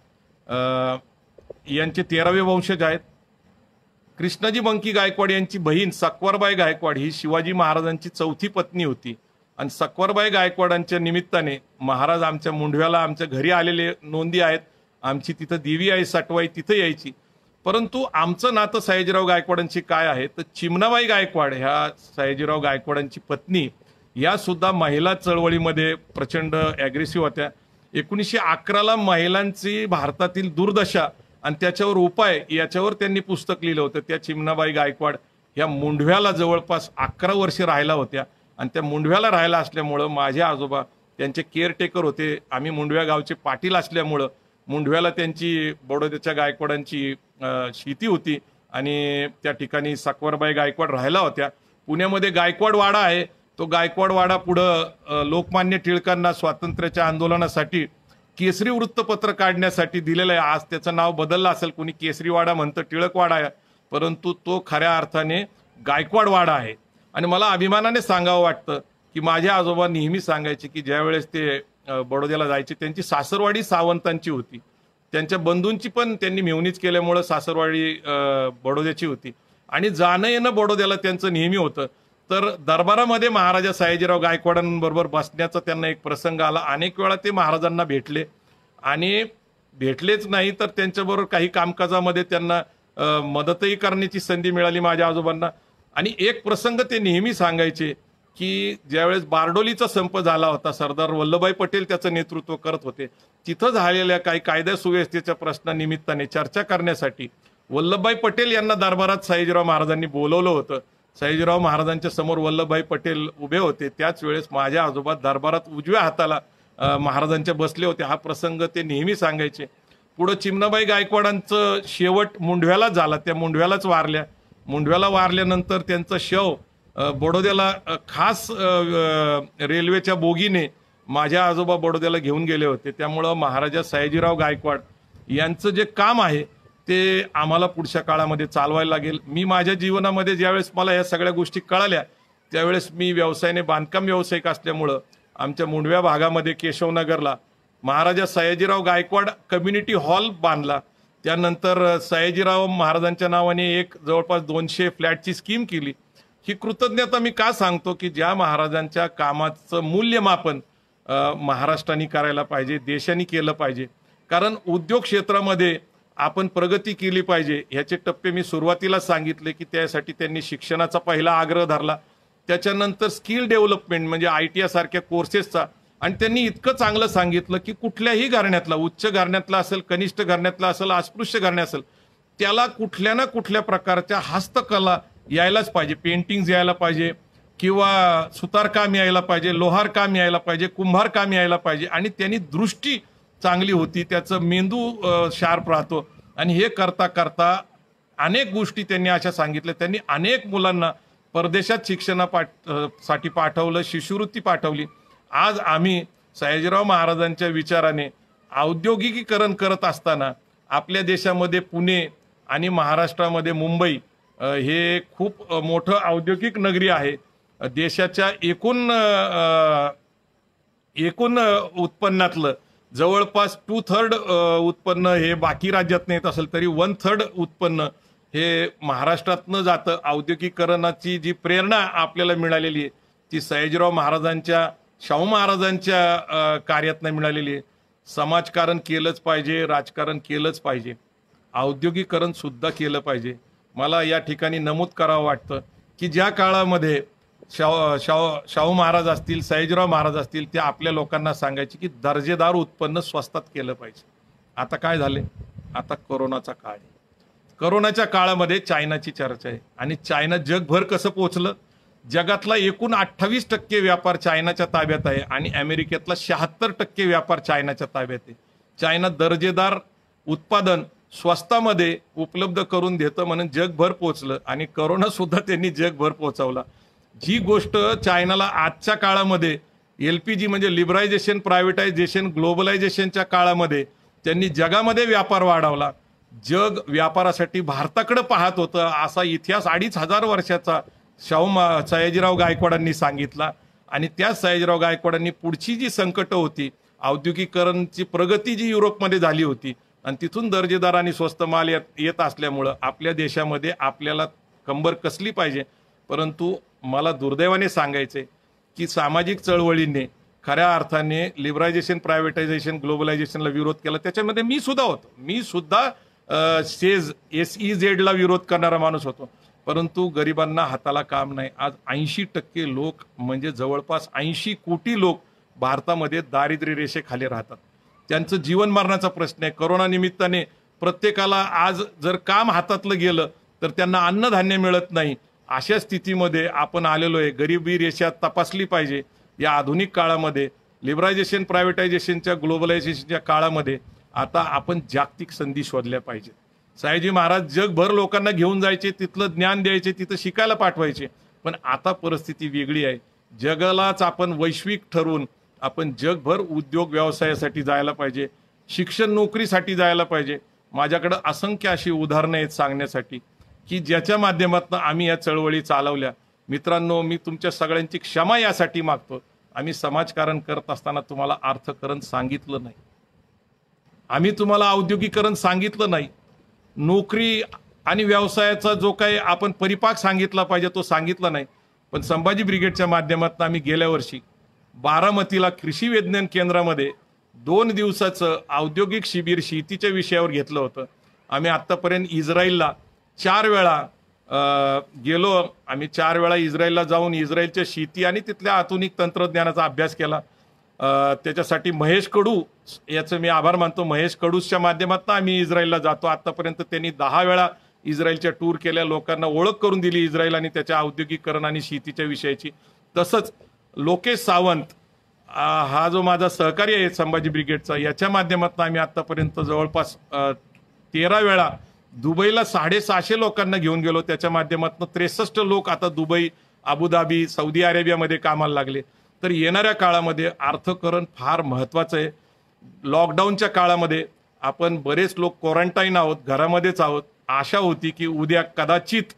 यांचे 13वे वंशज आहेत. कृष्णाजी बंकी गायकवाड यांची बहीण सकवरबाई गायकवाड ही शिवाजी महाराजांची 4थी पत्नी होती आणि सकवरबाई गायकवाडांच्या निमित्ताने महाराज आमच्या मुंढव्याला आमच्या घरी आलेले नोंदी आहेत. आमची तिथं देवी आई सटवाई तिथं यायची. परंतु आमचं नातं सयाजीराव गायकवाडांची काय आहे तर चिमणाबाई गायकवाड ह्या सयाजीराव गायकवाडांची पत्नी या सुद्धा महिला चळवळीमध्ये प्रचंड ॲग्रेसिव्ह होत्या. 1911ला महिलांची भारतातील दुर्दशा आणि त्याच्यावर उपाय याच्यावर त्यांनी पुस्तक लिहिलं होतं. त्या चिमणाबाई गायकवाड ह्या मुंढव्याला जवळपास 11 वर्ष राहिला होत्या आणि त्या मुंढव्याला राहायला असल्यामुळं माझे आजोबा त्यांचे केअरटेकर होते. आम्ही मुंढव्या गावचे पाटील असल्यामुळं मुंढव्याला त्यांची बडोद्याच्या गायकवाडांची शेती होती आणि त्या ठिकाणी सकवरबाई गायकवाड राहिला होत्या. पुण्यामध्ये गायकवाड वाडा आहे, तो गायकवाड वाडा पुढं लोकमान्य टिळकांना स्वातंत्र्याच्या आंदोलनासाठी केसरी वृत्तपत्र काढण्यासाठी दिलेलं आहे. आज त्याचं नाव बदललं असेल, कोणी केसरीवाडा म्हणतं, टिळकवाडा आहे, परंतु तो खऱ्या अर्थाने गायकवाड वाडा आहे. आणि मला अभिमानाने सांगावं वाटतं की माझे आजोबा नेहमी सांगायचे की ज्यावेळेस ते बडोद्याला जायचे त्यांची सासरवाडी सावंतांची होती, त्यांच्या बंधूंची पण त्यांनी मेवणीच केल्यामुळं सासरवाडी बडोद्याची होती आणि जाणं येणं बडोद्याला त्यांचं नेहमी होतं. तर दरबारामध्ये महाराजा सयाजीराव गायकवाडांबरोबर बसण्याचा त्यांना एक प्रसंग आला. अनेक वेळा ते महाराजांना भेटले आणि भेटलेच नाही तर त्यांच्याबरोबर काही कामकाजामध्ये त्यांना मदतही करण्याची संधी मिळाली माझ्या आजोबांना. आणि एक प्रसंग ते नेहमी सांगायचे की ज्यावेळेस बारडोलीचा संप झाला होता, सरदार वल्लभभाई पटेल त्याचं नेतृत्व करत होते, तिथं झालेल्या काही कायदा सुव्यवस्थेच्या प्रश्नानिमित्ताने चर्चा करण्यासाठी वल्लभभाई पटेल यांना दरबारात सयाजीराव महाराजांनी बोलवलं होतं. सयाजीराव महाराजांच्या समोर वल्लभभाई पटेल उभे होते. त्याच वेळेस माझ्या आजोबा दरबारात उजव्या हाताला महाराजांच्या बसले होते. हा प्रसंग ते नेहमी सांगायचे. पुढं चिमणाबाई गायकवाडांचं शेवट मुंढव्यालाच झाला, त्या मुंढव्यालाच वारल्या. मुंढव्याला वारल्यानंतर त्यांचं शव बडोद्याला खास रेल्वेच्या बोगीने माझ्या आजोबा बडोद्याला घेऊन गेले होते. त्यामुळं महाराजा सयाजीराव गायकवाड यांचं जे काम आहे ते आम्हाला पुढच्या काळामध्ये चालवायला लागेल. मी माझ्या जीवनामध्ये ज्यावेळेस मला या सगळ्या गोष्टी कळाल्या त्यावेळेस मी व्यवसायाने बांधकाम व्यावसायिक असल्यामुळं आमच्या मुंढव्या भागामध्ये केशवनगरला महाराजा सयाजीराव गायकवाड कम्युनिटी हॉल बांधला. त्यानंतर सयाजीराव महाराजांच्या नावाने एक जवळपास 200 फ्लॅटची स्कीम केली. ही कृतज्ञता मी का सांगतो की ज्या महाराजांच्या कामाचं मूल्यमापन महाराष्ट्राने करायला पाहिजे, देशाने केलं पाहिजे. कारण उद्योग क्षेत्रामध्ये आपण प्रगती केली पाहिजे. ह्याचे टप्पे मी सुरुवातीला सांगितले की त्यासाठी त्यांनी शिक्षणाचा पहिला आग्रह धरला, त्याच्यानंतर स्किल डेव्हलपमेंट म्हणजे ITI सारख्या कोर्सेसचा, आणि त्यांनी इतकं चांगलं सांगितलं की कुठल्याही घराण्यातला, उच्च घराण्यातला असेल, कनिष्ठ घराण्यातला असेल, अस्पृश्य घराण्यात असेल, त्याला कुठल्या ना कुठल्या प्रकारच्या हस्तकला यायलाच पाहिजे. पेंटिंग यायला पाहिजे किंवा सुतारकाम यायला पाहिजे, लोहार काम यायला पाहिजे, कुंभार काम यायला पाहिजे. आणि त्यांनी दृष्टी चांगली होती, त्याचं मेंदू शार्प राहतो. आणि हे करता करता अनेक गोष्टी त्यांनी अशा सांगितल्या. त्यांनी अनेक मुलांना परदेशात शिक्षणासाठी पाठवलं, शिष्यवृत्ती पाठवली. आज आम्ही सयाजीराव महाराजांच्या विचाराने औद्योगिकीकरण करत असताना आपल्या देशामध्ये पुणे आणि महाराष्ट्रामध्ये मुंबई हे खूप मोठं औद्योगिक नगरी आहे. देशाच्या एकूण उत्पन्नातलं जवळपास 2/3 उत्पन्न हे बाकी राज्यात येत असेल तरी 1/3 उत्पन्न हे महाराष्ट्रातनं जातं. औद्योगिकरणाची जी प्रेरणा आपल्याला मिळालेली आहे ती सयाजीराव महाराजांच्या शाहू महाराजांच्या कार्यातनं मिळालेली आहे. समाजकारण केलंच पाहिजे, राजकारण केलंच पाहिजे, औद्योगिकरण सुद्धा केलं पाहिजे. मला या ठिकाणी नमूद करावं वाटतं की ज्या काळामध्ये शाहू महाराज असतील, सयाजीराव महाराज असतील, ते आपल्या लोकांना सांगायचे की दर्जेदार उत्पन्न स्वस्तात केलं पाहिजे. आता काय झाले? आता कोरोनाचा काळ आहे. कोरोनाच्या काळामध्ये चायनाची चर्चा आहे आणि चायना जगभर कसं पोहोचलं? जगातला एकूण 28% व्यापार चायनाच्या ताब्यात आहे आणि अमेरिकेतला 76% व्यापार चायनाच्या ताब्यात आहे. चायना दर्जेदार उत्पादन स्वस्तामध्ये उपलब्ध करून देतं म्हणून जगभर पोहोचलं आणि कोरोना सुद्धा त्यांनी जगभर पोहोचवला. जी गोष्ट चायनाला आजच्या काळामध्ये LPG म्हणजे लिबरायझेशन, प्रायव्हेटायझेशन, ग्लोबलायझेशनच्या काळामध्ये त्यांनी जगामध्ये व्यापार वाढवला. जग व्यापारासाठी भारताकडे पाहत होतं असा इतिहास 2500 वर्षाचा सयाजीराव गायकवाडांनी सांगितला. आणि त्या सयाजीराव गायकवाडांनी पुढची जी संकटं होती, औद्योगिकरणची प्रगती जी युरोपमध्ये झाली होती आणि तिथून दर्जेदार आणि स्वस्त माल येत असल्यामुळं आपल्या देशामध्ये आपल्याला कंबर कसली पाहिजे. परंतु मला दुर्दैवाने सांगायचे की सामाजिक चळवळीने खऱ्या अर्थाने लिबरायझेशन, प्रायव्हेटायझेशन, ग्लोबलायझेशनला विरोध केला. त्याच्यामध्ये मी सुद्धा होतो. मी सुद्धा SEZ ला विरोध करणारा माणूस होतो. परंतु गरिबांना हाताला काम नाही. आज 80% लोक म्हणजे जवळपास 80 कोटी लोक भारतामध्ये दारिद्र्य रेषेखाली राहतात. त्यांचं जीवन मरणाचा प्रश्न आहे. कोरोना निमित्ताने प्रत्येकाला आज जर काम हातातलं गेलं तर त्यांना अन्नधान्य मिळत नाही. अशा स्थितीमध्ये आपण आलेलो आहे. गरिबी रेषा तपासली पाहिजे. या आधुनिक काळामध्ये लिबरायझेशन, प्रायव्हेटायझेशनच्या, ग्लोबलायझेशनच्या काळामध्ये आता आपण जागतिक संधी शोधल्या पाहिजेत. सयाजी महाराज जगभर लोकांना घेऊन जायचे, तिथलं ज्ञान द्यायचे, तिथं शिकायला पाठवायचे. पण आता परिस्थिती वेगळी आहे. जगालाच आपण वैश्विक ठरवून आपण जगभर उद्योग व्यवसायासाठी जायला पाहिजे, शिक्षण नोकरीसाठी जायला पाहिजे. माझ्याकडे असंख्य अशी उदाहरणं आहेत सांगण्यासाठी की ज्याच्या माध्यमातून आम्ही या चळवळी चालवल्या. मित्रांनो, मी तुमच्या सगळ्यांची क्षमा यासाठी मागतो. आम्ही समाजकारण करत असताना तुम्हाला अर्थकारण सांगितलं नाही, आम्ही तुम्हाला औद्योगिकरण सांगितलं नाही, नोकरी आणि व्यवसायाचा जो काही आपण परिपाक सांगितला पाहिजे तो सांगितला नाही. पण संभाजी ब्रिगेडच्या माध्यमातून आम्ही गेल्या वर्षी बारामतीला कृषी विज्ञान केंद्रामध्ये 2 दिवसाचं औद्योगिक शिबिर शेतीच्या विषयावर घेतलं होतं. आम्ही आत्तापर्यंत इस्रायलला 4 वेळा गेलो. आम्ही 4 वेळा इस्रायलला जाऊन इस्रायलच्या शेती आणि तिथल्या आधुनिक तंत्रज्ञानाचा अभ्यास केला. त्याच्यासाठी महेश कडू याचं मी आभार मानतो. महेश कडूच्या माध्यमातून आम्ही इस्रायलला जातो. आतापर्यंत त्यांनी 10 वेळा इस्रायलच्या टूर केल्या, लोकांना ओळख करून दिली इस्रायल आणि त्याच्या औद्योगिकरण आणि शेतीच्या विषयाची. तसंच लोकेश सावंत हा जो माझा सहकारी आहे संभाजी ब्रिगेडचा, याच्या माध्यमातून आम्ही आतापर्यंत जवळपास 13 वेळा दुबईला 650 लोकांना घेऊन गेलो. त्याच्या माध्यमातून 63 लोक आता दुबई, अबुधाबी, सौदी अरेबियामध्ये कामाला लागले. तर येणाऱ्या काळामध्ये अर्थकारण फार महत्त्वाचं आहे. लॉकडाऊनच्या काळामध्ये आपण बरेच लोक क्वारंटाईन आहोत, घरामध्येच आहोत. आशा होती की उद्या कदाचित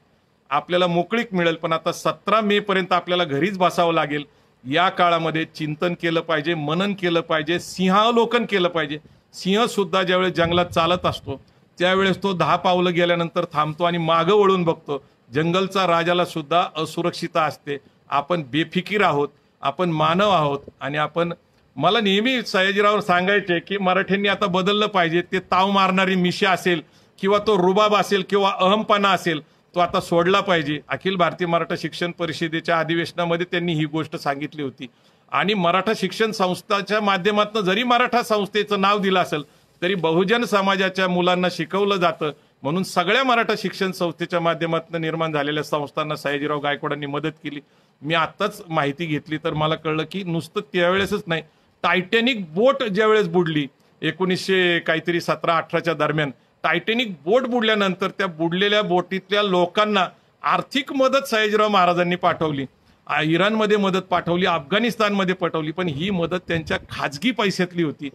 आपल्याला मोकळीक मिळेल, पण आता 17 मे पर्यंत आपल्याला घरीच बसावं लागेल. या काळामध्ये चिंतन केलं पाहिजे, मनन केलं पाहिजे, सिंहावलोकन केलं पाहिजे. सिंह सुद्धा ज्यावेळेस जंगलात चालत असतो त्यावेळेस तो 10 पावलं गेल्यानंतर थांबतो आणि मागं वळून बघतो. जंगलचा राजाला सुद्धा असुरक्षितता असते. आपण बेफिकीर आहोत, आपण मानव आहोत. आणि आपण, मला नेहमी सयाजीराव सांगायचे की मराठ्यांनी आता बदललं पाहिजे. ते ताव मारणारी मिशा असेल किंवा तो रुबाब असेल किंवा अहमपणा असेल तो आता सोडला पाहिजे. अखिल भारतीय मराठा शिक्षण परिषदेच्या अधिवेशनामध्ये त्यांनी ही गोष्ट सांगितली होती. आणि मराठा शिक्षण संस्थाच्या माध्यमातून जरी मराठा संस्थेचं नाव दिलं असेल तरी बहुजन समाजाच्या मुलांना शिकवलं जातं. म्हणून सगळ्या मराठा शिक्षण संस्थेच्या माध्यमातून निर्माण झालेल्या संस्थांना सयाजीराव गायकवाडांनी मदत केली. मी आत्ताच माहिती घेतली तर मला कळलं की नुसतं त्यावेळेसच नाही, टायटॅनिक बोट ज्यावेळेस बुडली 1917-18च्या दरम्यान, टायटॅनिक बोट बुडल्यानंतर त्या बुडलेल्या बोटीतल्या लोकांना आर्थिक मदत सयाजीराव महाराजांनी पाठवली. इराणमध्ये मदत पाठवली, अफगाणिस्तानमध्ये पाठवली. पण ही मदत त्यांच्या खाजगी पैशातली होती.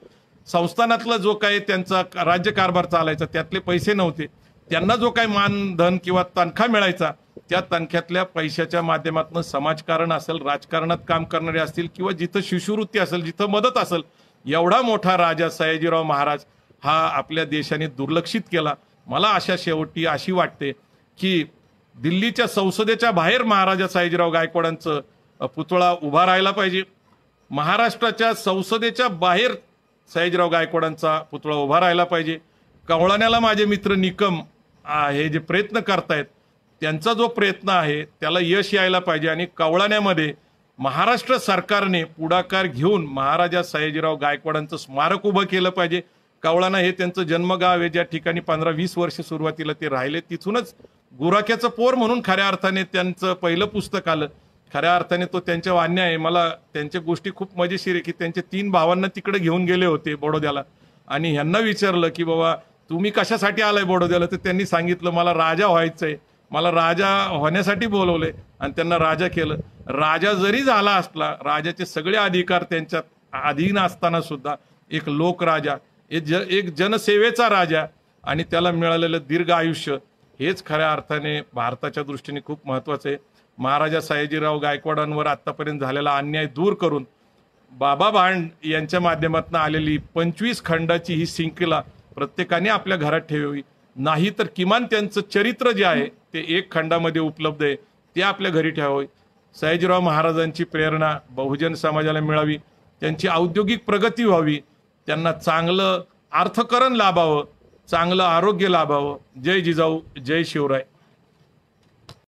संस्थानातला जो काही त्यांचा राज्यकारभार चालायचा त्यातले पैसे नव्हते. त्यांना जो काही मानधन किंवा तनखा मिळायचा त्या तनख्यातल्या पैशाच्या माध्यमातून समाजकारण असेल, राजकारणात काम करणारे असतील किंवा जिथं शिष्यवृत्ती असेल, जिथं मदत असेल, एवढा मोठा राजा सयाजीराव महाराज हा आपल्या देशाने दुर्लक्षित केला. मला अशा शेवटी अशी वाटते की दिल्लीच्या संसदेच्या बाहेर महाराजा सयाजीराव गायकवाडांचं पुतळा उभा राहायला पाहिजे. महाराष्ट्राच्या संसदेच्या बाहेर सयाजीराव गायकवाडांचा पुतळा उभा राहायला पाहिजे. कवळाण्याला माझे मित्र निकम हे जे प्रयत्न करतायत त्यांचा जो प्रयत्न आहे त्याला यश यायला पाहिजे. आणि कवळाण्यामध्ये महाराष्ट्र सरकारने पुढाकार घेऊन महाराजा सयाजीराव गायकवाडांचं स्मारक उभं केलं पाहिजे. कवळाणा हे त्यांचं जन्मगाव आहे, ज्या ठिकाणी 15-20 वर्ष सुरुवातीला ते राहिले. तिथूनच गुराख्याचं पोर म्हणून खऱ्या अर्थाने त्यांचं पहिलं पुस्तक आलं. खऱ्या अर्थाने तो त्यांच्या वाण्या आहे. मला त्यांच्या गोष्टी खूप मजेशीर आहे की त्यांच्या 3 भावांना तिकडे घेऊन गेले होते बडोद्याला आणि ह्यांना विचारलं की बाबा तुम्ही कशासाठी आलाय बडोद्याला, तर त्यांनी सांगितलं मला राजा व्हायचंय, मला राजा होण्यासाठी बोलवले आणि त्यांना राजा केलं. राजा जरी झाला असला, राजाचे सगळे अधिकार त्यांच्या अधीन असताना सुद्धा एक लोकराजा, एक जनसेवेचा राजा आणि त्याला मिळालेलं दीर्घ आयुष्य हेच खऱ्या अर्थाने भारताच्या दृष्टीने खूप महत्त्वाचं आहे. महाराजा सयाजीराव गायकवाडांवर आतापर्यंत झालेला अन्याय दूर करून बाबा भांड यांच्या माध्यमातून आलेली 25 खंडाची ही शृंखला प्रत्येकाने आपल्या घरात ठेवावी. नाही तर किमान त्यांचं चरित्र जे आहे ते 1 खंडामध्ये उपलब्ध आहे ते आपल्या घरी ठेवावे. सयाजीराव महाराजांची प्रेरणा बहुजन समाजाला मिळावी, त्यांची औद्योगिक प्रगती व्हावी, त्यांना चांगलं अर्थकरण लाभावं, चांगलं आरोग्य लाभावं. जय जिजाऊ, जय शिवराय.